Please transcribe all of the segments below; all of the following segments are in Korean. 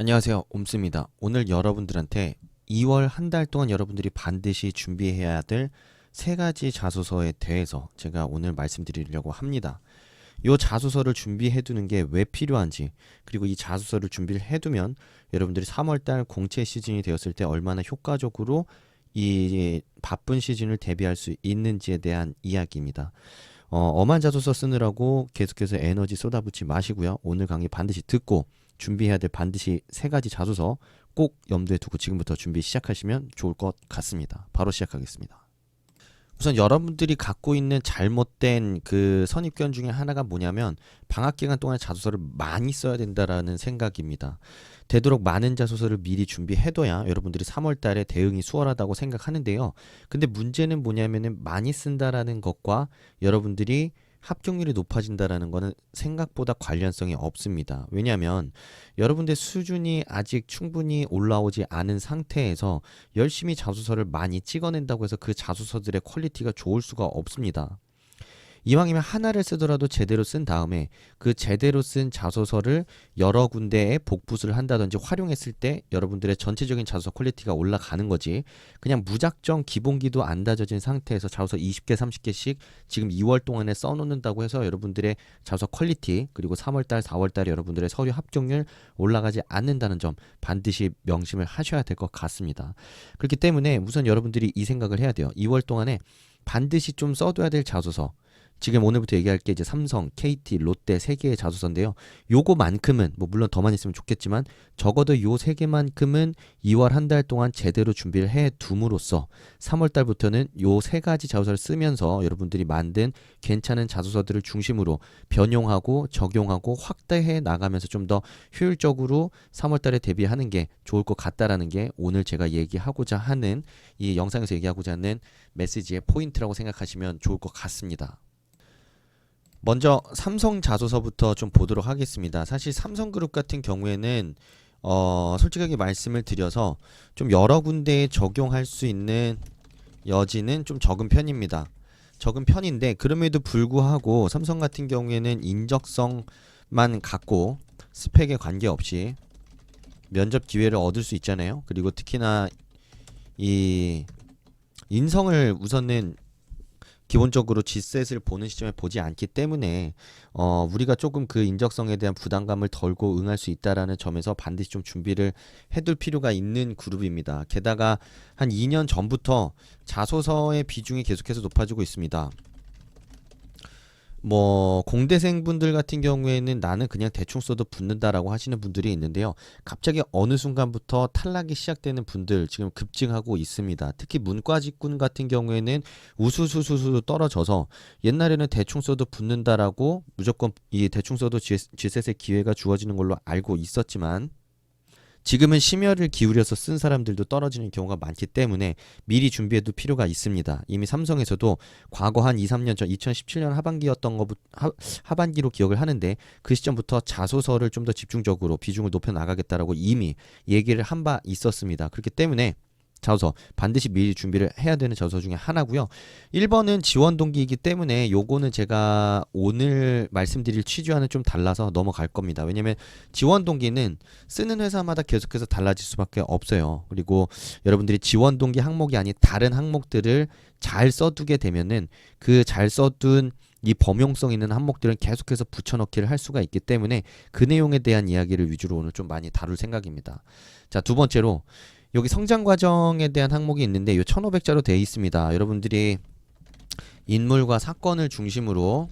안녕하세요. 옴스입니다. 오늘 여러분들한테 2월 한 달 동안 여러분들이 반드시 준비해야 될 세 가지 자소서에 대해서 제가 오늘 말씀드리려고 합니다. 이 자소서를 준비해 두는 게 왜 필요한지, 그리고 이 자소서를 준비를 해두면 여러분들이 3월 달 공채 시즌이 되었을 때 얼마나 효과적으로 이 바쁜 시즌을 대비할 수 있는지에 대한 이야기입니다. 엄한 자소서 쓰느라고 계속해서 에너지 쏟아붓지 마시고요. 오늘 강의 반드시 듣고 준비해야 될 반드시 세 가지 자소서 꼭 염두에 두고 지금부터 준비 시작하시면 좋을 것 같습니다. 바로 시작하겠습니다. 우선 여러분들이 갖고 있는 잘못된 그 선입견 중에 하나가 뭐냐면 방학 기간 동안에 자소서를 많이 써야 된다라는 생각입니다. 되도록 많은 자소서를 미리 준비해둬야 여러분들이 3월 달에 대응이 수월하다고 생각하는데요. 근데 문제는 뭐냐면은 많이 쓴다라는 것과 여러분들이 합격률이 높아진다라는 거는 생각보다 관련성이 없습니다. 왜냐하면 여러분들 수준이 아직 충분히 올라오지 않은 상태에서 열심히 자소서를 많이 찍어낸다고 해서 그 자소서들의 퀄리티가 좋을 수가 없습니다. 이왕이면 하나를 쓰더라도 제대로 쓴 다음에 그 제대로 쓴 자소서를 여러 군데에 복붙을 한다든지 활용했을 때 여러분들의 전체적인 자소서 퀄리티가 올라가는 거지, 그냥 무작정 기본기도 안 다져진 상태에서 자소서 20개 30개씩 지금 2월 동안에 써놓는다고 해서 여러분들의 자소서 퀄리티, 그리고 3월달 4월달에 여러분들의 서류 합격률 올라가지 않는다는 점 반드시 명심을 하셔야 될 것 같습니다. 그렇기 때문에 우선 여러분들이 이 생각을 해야 돼요. 2월 동안에 반드시 좀 써둬야 될 자소서, 지금 오늘부터 얘기할 게 이제 삼성, KT, 롯데 세 개의 자소서인데요. 요거만큼은 뭐 물론 더 많이 있으면 좋겠지만 적어도 요 세 개만큼은 2월 한 달 동안 제대로 준비를 해 둠으로써 3월 달부터는 요 세 가지 자소서를 쓰면서 여러분들이 만든 괜찮은 자소서들을 중심으로 변용하고 적용하고 확대해 나가면서 좀 더 효율적으로 3월 달에 대비하는 게 좋을 것 같다라는 게 오늘 제가 얘기하고자 하는, 이 영상에서 얘기하고자 하는 메시지의 포인트라고 생각하시면 좋을 것 같습니다. 먼저 삼성 자소서부터 좀 보도록 하겠습니다. 사실 삼성그룹 같은 경우에는 솔직하게 말씀을 드려서 좀 여러 군데에 적용할 수 있는 여지는 좀 적은 편입니다. 적은 편인데 그럼에도 불구하고 삼성 같은 경우에는 인적성만 갖고 스펙에 관계없이 면접 기회를 얻을 수 있잖아요. 그리고 특히나 이 인성을 우선은 기본적으로 G셋을 보는 시점에 보지 않기 때문에 우리가 조금 그 인적성에 대한 부담감을 덜고 응할 수 있다라는 점에서 반드시 좀 준비를 해둘 필요가 있는 그룹입니다. 게다가 한 2년 전부터 자소서의 비중이 계속해서 높아지고 있습니다. 뭐 공대생분들 같은 경우에는 나는 그냥 대충 써도 붙는다라고 하시는 분들이 있는데요. 갑자기 어느 순간부터 탈락이 시작되는 분들 지금 급증하고 있습니다. 특히 문과직군 같은 경우에는 우수수수수 떨어져서 옛날에는 대충 써도 붙는다라고 무조건 이 대충 써도 G셋의 기회가 주어지는 걸로 알고 있었지만 지금은 심혈을 기울여서 쓴 사람들도 떨어지는 경우가 많기 때문에 미리 준비해둘 필요가 있습니다. 이미 삼성에서도 과거 한 2, 3년 전 2017년 하반기였던 거부터 하반기로 기억을 하는데 그 시점부터 자소서를 좀 더 집중적으로 비중을 높여 나가겠다라고 이미 얘기를 한 바 있었습니다. 그렇기 때문에 자소서 반드시 미리 준비를 해야 되는 자소서 중에 하나고요. 1번은 지원 동기이기 때문에 요거는 제가 오늘 말씀드릴 취지와는 좀 달라서 넘어갈 겁니다. 왜냐면 지원 동기는 쓰는 회사마다 계속해서 달라질 수밖에 없어요. 그리고 여러분들이 지원 동기 항목이 아닌 다른 항목들을 잘 써두게 되면은 그 잘 써둔 이 범용성 있는 항목들은 계속해서 붙여넣기를 할 수가 있기 때문에 그 내용에 대한 이야기를 위주로 오늘 좀 많이 다룰 생각입니다. 자, 두 번째로 여기 성장 과정에 대한 항목이 있는데 이 1500자로 되어 있습니다. 여러분들이 인물과 사건을 중심으로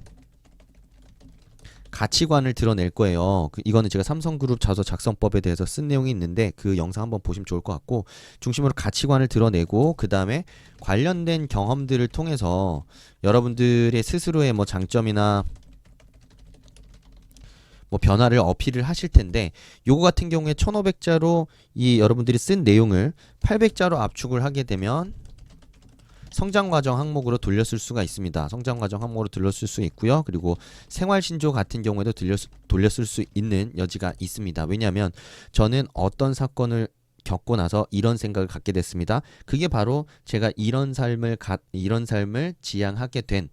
가치관을 드러낼 거예요. 이거는 제가 삼성그룹 자소서 작성법에 대해서 쓴 내용이 있는데 그 영상 한번 보시면 좋을 것 같고, 중심으로 가치관을 드러내고 그 다음에 관련된 경험들을 통해서 여러분들의 스스로의 뭐 장점이나 뭐 변화를 어필을 하실 텐데, 요거 같은 경우에 1500자로 이 여러분들이 쓴 내용을 800자로 압축을 하게 되면 성장과정 항목으로 돌렸을 수가 있습니다. 성장과정 항목으로 돌렸을 수 있고요. 그리고 생활신조 같은 경우에도 돌렸을 수 있는 여지가 있습니다. 왜냐하면 저는 어떤 사건을 겪고 나서 이런 생각을 갖게 됐습니다. 그게 바로 제가 이런 삶을 지향하게 된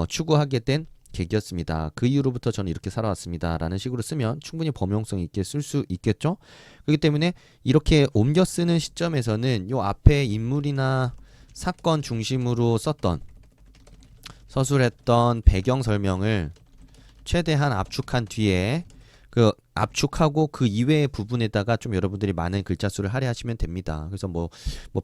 추구하게 된 계기였습니다. 그 이후로부터 저는 이렇게 살아왔습니다. 라는 식으로 쓰면 충분히 범용성 있게 쓸 수 있겠죠. 그렇기 때문에 이렇게 옮겨 쓰는 시점에서는 요 앞에 인물이나 사건 중심으로 썼던 서술했던 배경 설명을 최대한 압축한 뒤에 그 압축하고 그 이외의 부분에다가 좀 여러분들이 많은 글자 수를 할애하시면 됩니다. 그래서 뭐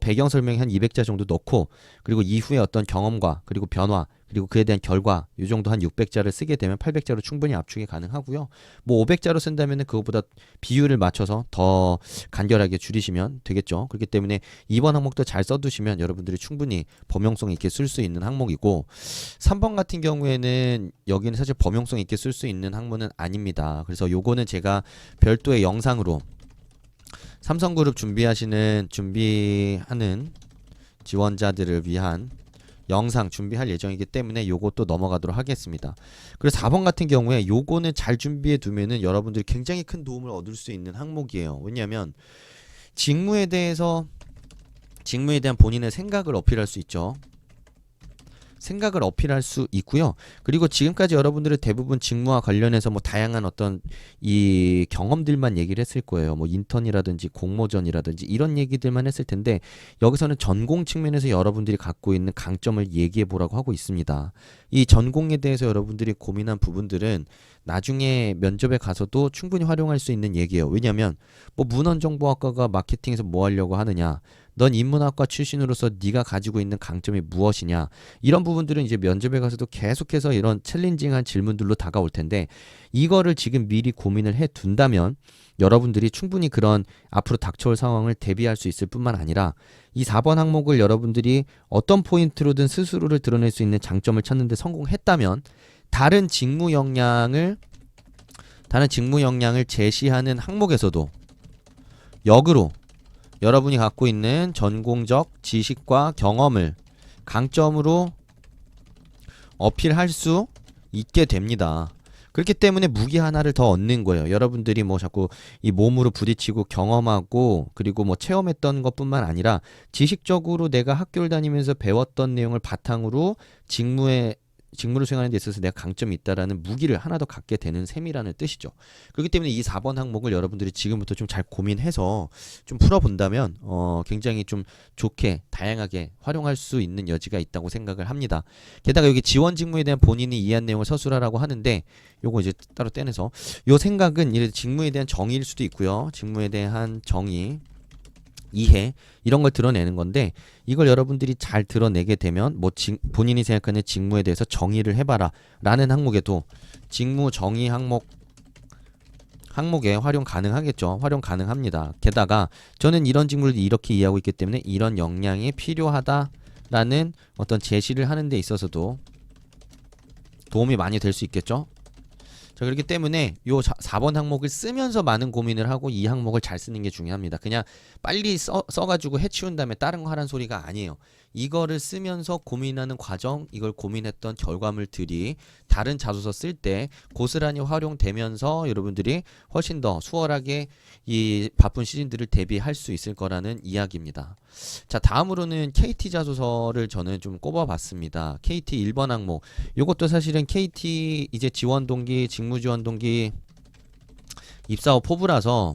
배경 설명이 한 200자 정도 넣고, 그리고 이후에 어떤 경험과 그리고 변화 그리고 그에 대한 결과 이 정도 한 600자를 쓰게 되면 800자로 충분히 압축이 가능하고요. 뭐 500자로 쓴다면은 그것보다 비율을 맞춰서 더 간결하게 줄이시면 되겠죠. 그렇기 때문에 이번 항목도 잘 써두시면 여러분들이 충분히 범용성 있게 쓸 수 있는 항목이고, 3번 같은 경우에는 여기는 사실 범용성 있게 쓸 수 있는 항목은 아닙니다. 그래서 요거는 제가 별도의 영상으로 삼성그룹 준비하는 지원자들을 위한 영상 준비할 예정이기 때문에 요것도 넘어가도록 하겠습니다. 그래서 4번 같은 경우에 요거는 잘 준비해 두면은 여러분들이 굉장히 큰 도움을 얻을 수 있는 항목이에요. 왜냐하면 직무에 대한 본인의 생각을 어필할 수 있죠. 생각을 어필할 수 있고요. 그리고 지금까지 여러분들은 대부분 직무와 관련해서 뭐 다양한 어떤 이 경험들만 얘기를 했을 거예요. 뭐 인턴이라든지 공모전이라든지 이런 얘기들만 했을 텐데, 여기서는 전공 측면에서 여러분들이 갖고 있는 강점을 얘기해 보라고 하고 있습니다. 이 전공에 대해서 여러분들이 고민한 부분들은 나중에 면접에 가서도 충분히 활용할 수 있는 얘기예요. 왜냐하면 뭐 문헌정보학과가 마케팅에서 뭐 하려고 하느냐, 넌 인문학과 출신으로서 네가 가지고 있는 강점이 무엇이냐, 이런 부분들은 이제 면접에 가서도 계속해서 이런 챌린징한 질문들로 다가올 텐데, 이거를 지금 미리 고민을 해 둔다면 여러분들이 충분히 그런 앞으로 닥쳐올 상황을 대비할 수 있을 뿐만 아니라, 이 4번 항목을 여러분들이 어떤 포인트로든 스스로를 드러낼 수 있는 장점을 찾는 데 성공했다면 다른 직무 역량을 제시하는 항목에서도 역으로 여러분이 갖고 있는 전공적 지식과 경험을 강점으로 어필할 수 있게 됩니다. 그렇기 때문에 무기 하나를 더 얻는 거예요. 여러분들이 뭐 자꾸 이 몸으로 부딪히고 경험하고 그리고 뭐 체험했던 것뿐만 아니라 지식적으로 내가 학교를 다니면서 배웠던 내용을 바탕으로 직무를 수행하는 데 있어서 내가 강점이 있다라는 무기를 하나 더 갖게 되는 셈이라는 뜻이죠. 그렇기 때문에 이 4번 항목을 여러분들이 지금부터 좀 잘 고민해서 좀 풀어본다면 굉장히 좀 좋게 다양하게 활용할 수 있는 여지가 있다고 생각을 합니다. 게다가 여기 지원 직무에 대한 본인이 이해한 내용을 서술하라고 하는데, 요거 이제 따로 떼내서 요 생각은 이 직무에 대한 정의일 수도 있고요. 직무에 대한 정의, 이해, 이런 걸 드러내는 건데, 이걸 여러분들이 잘 드러내게 되면 뭐 본인이 생각하는 직무에 대해서 정의를 해봐라 라는 항목에도 직무 정의 항목에 활용 가능하겠죠. 활용 가능합니다. 게다가 저는 이런 직무를 이렇게 이해하고 있기 때문에 이런 역량이 필요하다라는 어떤 제시를 하는 데 있어서도 도움이 많이 될 수 있겠죠. 자, 그렇기 때문에 요 4번 항목을 쓰면서 많은 고민을 하고 이 항목을 잘 쓰는 게 중요합니다. 그냥 빨리 써가지고 해치운 다음에 다른 거 하라는 소리가 아니에요. 이거를 쓰면서 고민하는 과정, 이걸 고민했던 결과물들이 다른 자소서 쓸 때 고스란히 활용되면서 여러분들이 훨씬 더 수월하게 이 바쁜 시즌들을 대비할 수 있을 거라는 이야기입니다. 자, 다음으로는 KT 자소서를 저는 좀 꼽아봤습니다. KT 1번 항목, 이것도 사실은 KT 이제 지원 동기, 직무 지원 동기, 입사 후 포부라서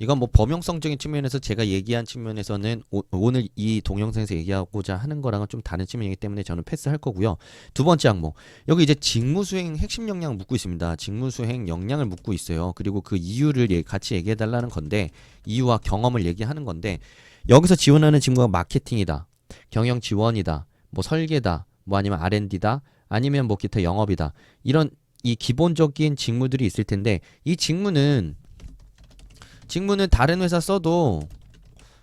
이건 뭐 범용성적인 측면에서 제가 얘기한 측면에서는 오늘 이 동영상에서 얘기하고자 하는 거랑은 좀 다른 측면이기 때문에 저는 패스할 거고요. 두 번째 항목, 여기 이제 직무수행 핵심 역량을 묻고 있습니다. 직무수행 역량을 묻고 있어요. 그리고 그 이유를 같이 얘기해달라는 건데, 이유와 경험을 얘기하는 건데, 여기서 지원하는 직무가 마케팅이다, 경영 지원이다, 뭐 설계다, 뭐 아니면 R&D다, 아니면 뭐 기타 영업이다, 이런 이 기본적인 직무들이 있을 텐데, 이 직무는 다른 회사 써도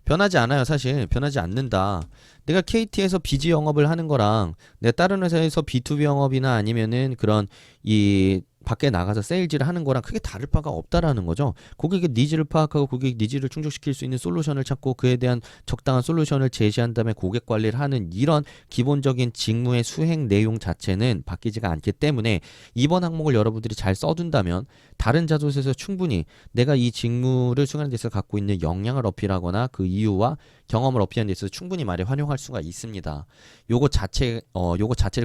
변하지 않아요. 사실 변하지 않는다. 내가 KT에서 BG 영업을 하는 거랑 내가 다른 회사에서 B2B 영업이나 아니면은 그런 이 밖에 나가서 세일즈를 하는 거랑 크게 다를 바가 없다라는 거죠. 고객의 니즈를 파악하고 고객 니즈를 충족시킬 수 있는 솔루션을 찾고 그에 대한 적당한 솔루션을 제시한 다음에 고객 관리를 하는 이런 기본적인 직무의 수행 내용 자체는 바뀌지가 않기 때문에 이번 항목을 여러분들이 잘 써둔다면 다른 자소서에서 충분히 내가 이 직무를 수행하는 데서 갖고 있는 역량을 어필하거나 그 이유와 경험을 어필하는 데 있어서 충분히 말에 활용할 수가 있습니다. 요거 자체를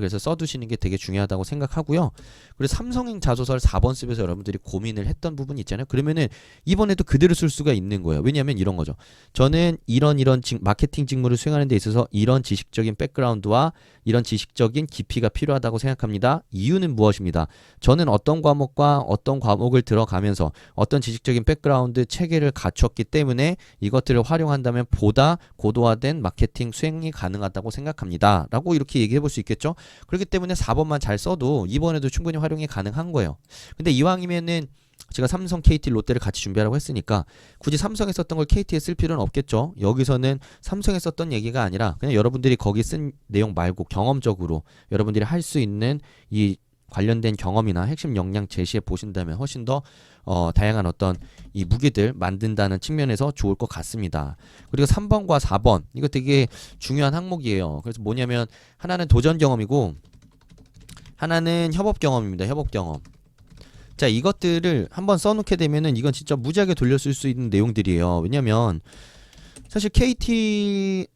그래서 써두시는 게 되게 중요하다고 생각하고요. 그리고 삼성행 자소서를 4번 쓰면서 여러분들이 고민을 했던 부분이 있잖아요. 그러면은 이번에도 그대로 쓸 수가 있는 거예요. 왜냐하면 이런 거죠. 저는 이런 마케팅 직무를 수행하는 데 있어서 이런 지식적인 백그라운드와 이런 지식적인 깊이가 필요하다고 생각합니다. 이유는 무엇입니다. 저는 어떤 과목과 어떤 과목을 들어가면서 어떤 지식적인 백그라운드 체계를 갖췄기 때문에 이것들을 활용한다면 보다 고도화된 마케팅 수행이 가능하다고 생각합니다. 라고 이렇게 얘기해 볼 수 있겠죠. 그렇기 때문에 4번만 잘 써도 이번에도 충분히 활용이 가능한 거예요. 근데 이왕이면은 제가 삼성, KT, 롯데를 같이 준비하라고 했으니까 굳이 삼성에 썼던 걸 KT에 쓸 필요는 없겠죠. 여기서는 삼성에 썼던 얘기가 아니라 그냥 여러분들이 거기 쓴 내용 말고 경험적으로 여러분들이 할 수 있는 이 관련된 경험이나 핵심 역량 제시해 보신다면 훨씬 더 다양한 어떤 이 무기들 만든다는 측면에서 좋을 것 같습니다. 그리고 3번과 4번 이거 되게 중요한 항목이에요. 그래서 뭐냐면 하나는 도전 경험이고 하나는 협업 경험입니다. 협업 경험. 자, 이것들을 한번 써놓게 되면은 이건 진짜 무지하게 돌려쓸 수 있는 내용들이에요. 왜냐면 사실 KT에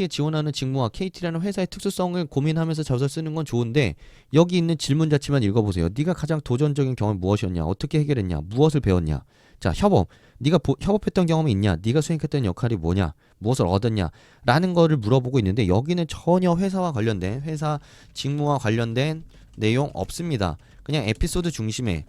지원하는 직무와 KT라는 회사의 특수성을 고민하면서 자소서 쓰는 건 좋은데 여기 있는 질문 자체만 읽어보세요. 네가 가장 도전적인 경험이 무엇이었냐? 어떻게 해결했냐? 무엇을 배웠냐? 자, 협업. 네가 협업했던 경험이 있냐? 네가 수행했던 역할이 뭐냐? 무엇을 얻었냐? 라는 거를 물어보고 있는데 여기는 전혀 회사와 관련된 회사 직무와 관련된 내용 없습니다. 그냥 에피소드 중심의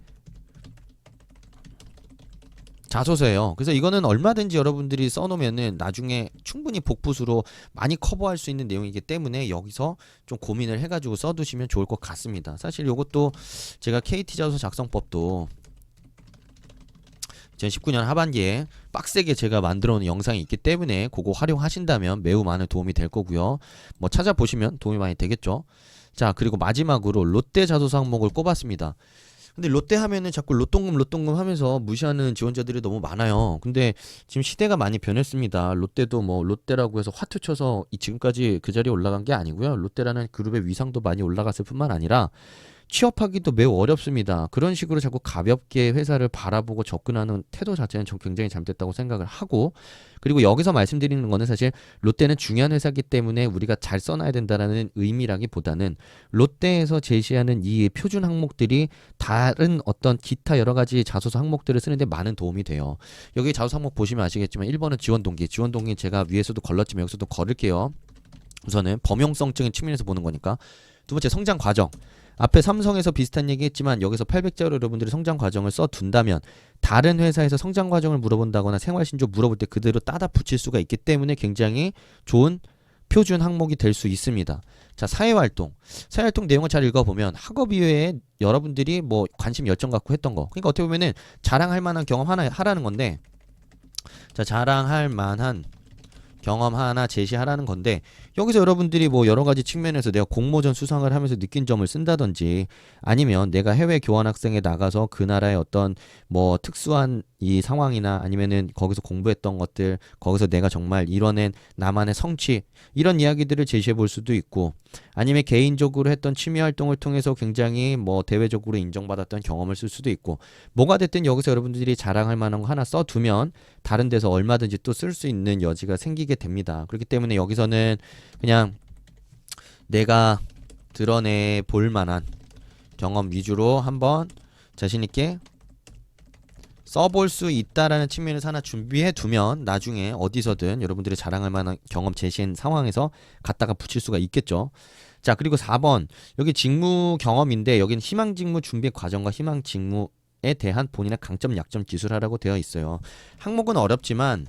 자소서예요. 그래서 이거는 얼마든지 여러분들이 써놓으면은 나중에 충분히 복붙으로 많이 커버할 수 있는 내용이기 때문에 여기서 좀 고민을 해가지고 써두시면 좋을 것 같습니다. 사실 이것도 제가 KT 자소서 작성법도 2019년 하반기에 빡세게 제가 만들어 놓은 영상이 있기 때문에 그거 활용하신다면 매우 많은 도움이 될 거고요. 뭐 찾아보시면 도움이 많이 되겠죠. 자, 그리고 마지막으로 롯데 자소서 항목을 꼽았습니다. 근데 롯데 하면은 자꾸 로똥금 하면서 무시하는 지원자들이 너무 많아요. 근데 지금 시대가 많이 변했습니다. 롯데도 뭐 롯데라고 해서 화투 쳐서 지금까지 그 자리에 올라간 게 아니고요. 롯데라는 그룹의 위상도 많이 올라갔을 뿐만 아니라 취업하기도 매우 어렵습니다. 그런 식으로 자꾸 가볍게 회사를 바라보고 접근하는 태도 자체는 전 굉장히 잘못됐다고 생각을 하고, 그리고 여기서 말씀드리는 거는 사실 롯데는 중요한 회사이기 때문에 우리가 잘 써놔야 된다는 의미라기보다는 롯데에서 제시하는 이 표준 항목들이 다른 어떤 기타 여러 가지 자소서 항목들을 쓰는데 많은 도움이 돼요. 여기 자소서 항목 보시면 아시겠지만 1번은 지원 동기 제가 위에서도 걸렀지만 여기서도 걸을게요. 우선은 범용성적인 측면에서 보는 거니까. 두 번째 성장 과정. 앞에 삼성에서 비슷한 얘기 했지만 여기서 800자로 여러분들이 성장 과정을 써둔다면 다른 회사에서 성장 과정을 물어본다거나 생활신조 물어볼 때 그대로 따다 붙일 수가 있기 때문에 굉장히 좋은 표준 항목이 될 수 있습니다. 자, 사회활동 내용을 잘 읽어보면 학업 이외에 여러분들이 뭐 관심 열정 갖고 했던 거, 그러니까 어떻게 보면은 자랑할 만한 경험 하나 하라는 건데, 자, 자랑할 만한 경험 하나 제시하라는 건데, 여기서 여러분들이 뭐 여러 가지 측면에서 내가 공모전 수상을 하면서 느낀 점을 쓴다든지, 아니면 내가 해외 교환학생에 나가서 그 나라의 어떤 뭐 특수한 이 상황이나 아니면은 거기서 공부했던 것들, 거기서 내가 정말 이뤄낸 나만의 성취, 이런 이야기들을 제시해 볼 수도 있고, 아니면 개인적으로 했던 취미 활동을 통해서 굉장히 뭐 대외적으로 인정받았던 경험을 쓸 수도 있고, 뭐가 됐든 여기서 여러분들이 자랑할 만한 거 하나 써두면 다른 데서 얼마든지 또 쓸 수 있는 여지가 생기게 됩니다. 그렇기 때문에 여기서는 그냥 내가 드러내 볼 만한 경험 위주로 한번 자신있게 써볼 수 있다라는 측면에서 하나 준비해 두면 나중에 어디서든 여러분들이 자랑할 만한 경험 제시한 상황에서 갖다가 붙일 수가 있겠죠. 자, 그리고 4번 여기 직무 경험인데 여기는 희망 직무 준비 과정과 희망 직무에 대한 본인의 강점 약점 기술하라고 되어 있어요. 항목은 어렵지만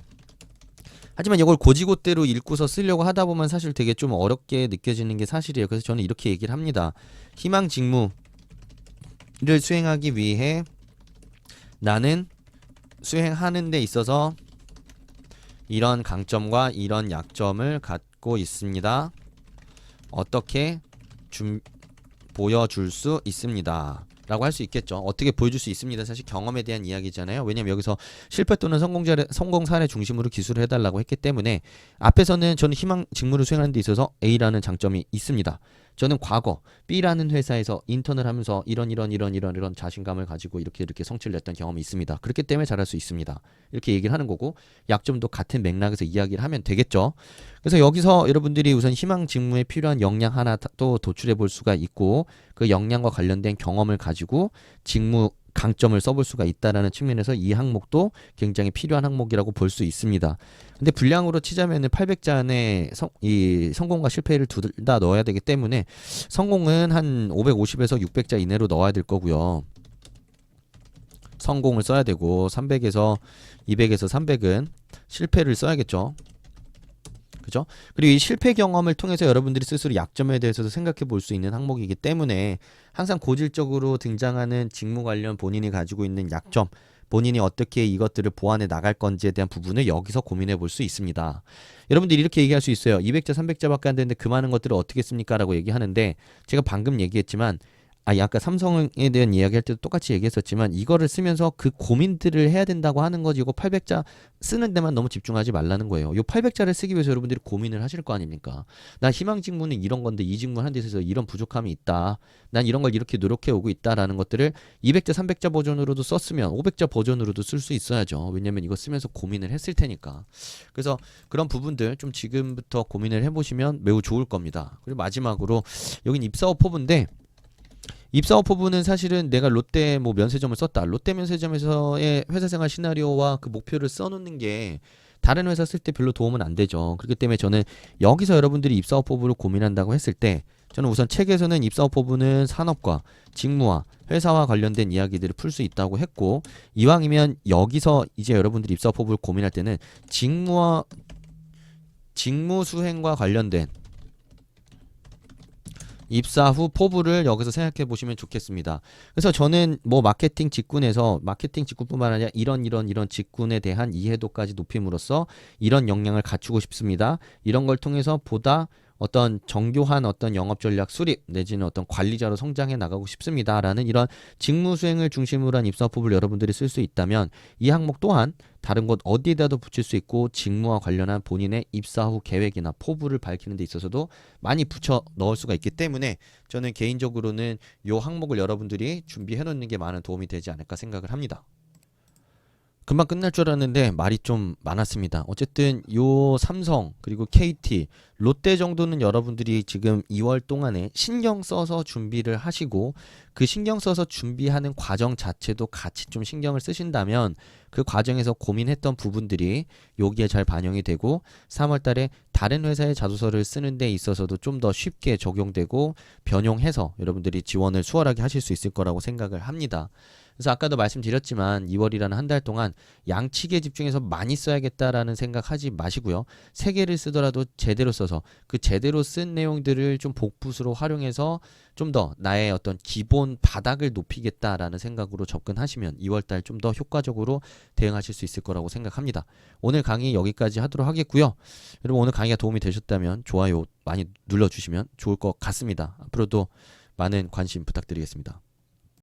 하지만 이걸 고지고대로 읽고서 쓰려고 하다 보면 사실 되게 좀 어렵게 느껴지는 게 사실이에요. 그래서 저는 이렇게 얘기를 합니다. 희망 직무를 수행하기 위해 나는 수행하는 데 있어서 이런 강점과 이런 약점을 갖고 있습니다. 어떻게 보여줄 수 있습니다. 라고 할 수 있겠죠. 어떻게 보여줄 수 있습니다. 사실 경험에 대한 이야기잖아요. 왜냐면 여기서 실패 또는 성공 사례 중심으로 기술을 해달라고 했기 때문에 앞에서는 저는 희망 직무를 수행하는 데 있어서 A라는 장점이 있습니다. 저는 과거 B라는 회사에서 인턴을 하면서 이런 자신감을 가지고 이렇게 성취를 냈던 경험이 있습니다. 그렇기 때문에 잘할 수 있습니다. 이렇게 얘기를 하는 거고 약점도 같은 맥락에서 이야기를 하면 되겠죠. 그래서 여기서 여러분들이 우선 희망 직무에 필요한 역량 하나 또 도출해 볼 수가 있고 그 역량과 관련된 경험을 가지고 직무 강점을 써볼 수가 있다라는 측면에서 이 항목도 굉장히 필요한 항목이라고 볼 수 있습니다. 근데 분량으로 치자면은 800자 안에 이 성공과 실패를 둘 다 넣어야 되기 때문에 성공은 한 550에서 600자 이내로 넣어야 될 거고요. 성공을 써야 되고 300에서 200에서 300은 실패를 써야겠죠. 그죠? 그리고 이 실패 경험을 통해서 여러분들이 스스로 약점에 대해서도 생각해 볼 수 있는 항목이기 때문에 항상 고질적으로 등장하는 직무 관련 본인이 가지고 있는 약점, 본인이 어떻게 이것들을 보완해 나갈 건지에 대한 부분을 여기서 고민해 볼 수 있습니다. 여러분들이 이렇게 얘기할 수 있어요. 200자, 300자밖에 안 되는데 그 많은 것들을 어떻게 씁니까? 라고 얘기하는데 제가 방금 얘기했지만 아까 삼성에 대한 이야기할 때도 똑같이 얘기했었지만 이거를 쓰면서 그 고민들을 해야 된다고 하는 거지 이거 800자 쓰는 데만 너무 집중하지 말라는 거예요. 요 800자를 쓰기 위해서 여러분들이 고민을 하실 거 아닙니까? 나 희망 직무는 이런 건데 이 직무 하는 데 있어서 이런 부족함이 있다. 난 이런 걸 이렇게 노력해 오고 있다라는 것들을 200자, 300자 버전으로도 썼으면 500자 버전으로도 쓸 수 있어야죠. 왜냐면 이거 쓰면서 고민을 했을 테니까. 그래서 그런 부분들 좀 지금부터 고민을 해보시면 매우 좋을 겁니다. 그리고 마지막으로 여긴 입사업 포부인데 입사업 포부는 사실은 내가 롯데 뭐 면세점을 썼다. 롯데 면세점에서의 회사 생활 시나리오와 그 목표를 써놓는 게 다른 회사 쓸 때 별로 도움은 안 되죠. 그렇기 때문에 저는 여기서 여러분들이 입사업 포부를 고민한다고 했을 때 저는 우선 책에서는 입사업 포부는 산업과 직무와 회사와 관련된 이야기들을 풀 수 있다고 했고 이왕이면 여기서 이제 여러분들이 입사업 포부를 고민할 때는 직무 수행과 관련된 입사 후 포부를 여기서 생각해 보시면 좋겠습니다. 그래서 저는 뭐 마케팅 직군에서 마케팅 직군뿐만 아니라 이런 직군에 대한 이해도까지 높임으로써 이런 역량을 갖추고 싶습니다. 이런 걸 통해서 보다 어떤 정교한 어떤 영업 전략 수립 내지는 어떤 관리자로 성장해 나가고 싶습니다라는 이런 직무 수행을 중심으로 한 입사 포부를 여러분들이 쓸 수 있다면 이 항목 또한 다른 곳 어디에다도 붙일 수 있고 직무와 관련한 본인의 입사 후 계획이나 포부를 밝히는 데 있어서도 많이 붙여 넣을 수가 있기 때문에 저는 개인적으로는 이 항목을 여러분들이 준비해 놓는 게 많은 도움이 되지 않을까 생각을 합니다. 금방 끝날 줄 알았는데 말이 좀 많았습니다. 어쨌든 요 삼성 그리고 KT, 롯데 정도는 여러분들이 지금 2월 동안에 신경 써서 준비를 하시고 그 신경 써서 준비하는 과정 자체도 같이 좀 신경을 쓰신다면 그 과정에서 고민했던 부분들이 여기에 잘 반영이 되고 3월 달에 다른 회사의 자소서를 쓰는 데 있어서도 좀 더 쉽게 적용되고 변용해서 여러분들이 지원을 수월하게 하실 수 있을 거라고 생각을 합니다. 그래서 아까도 말씀드렸지만 2월이라는 한 달 동안 양측에 집중해서 많이 써야겠다라는 생각하지 마시고요. 3개를 쓰더라도 제대로 써서 그 제대로 쓴 내용들을 좀 복붙으로 활용해서 좀 더 나의 어떤 기본 바닥을 높이겠다라는 생각으로 접근하시면 2월달 좀 더 효과적으로 대응하실 수 있을 거라고 생각합니다. 오늘 강의 여기까지 하도록 하겠고요. 여러분 오늘 강의가 도움이 되셨다면 좋아요 많이 눌러주시면 좋을 것 같습니다. 앞으로도 많은 관심 부탁드리겠습니다.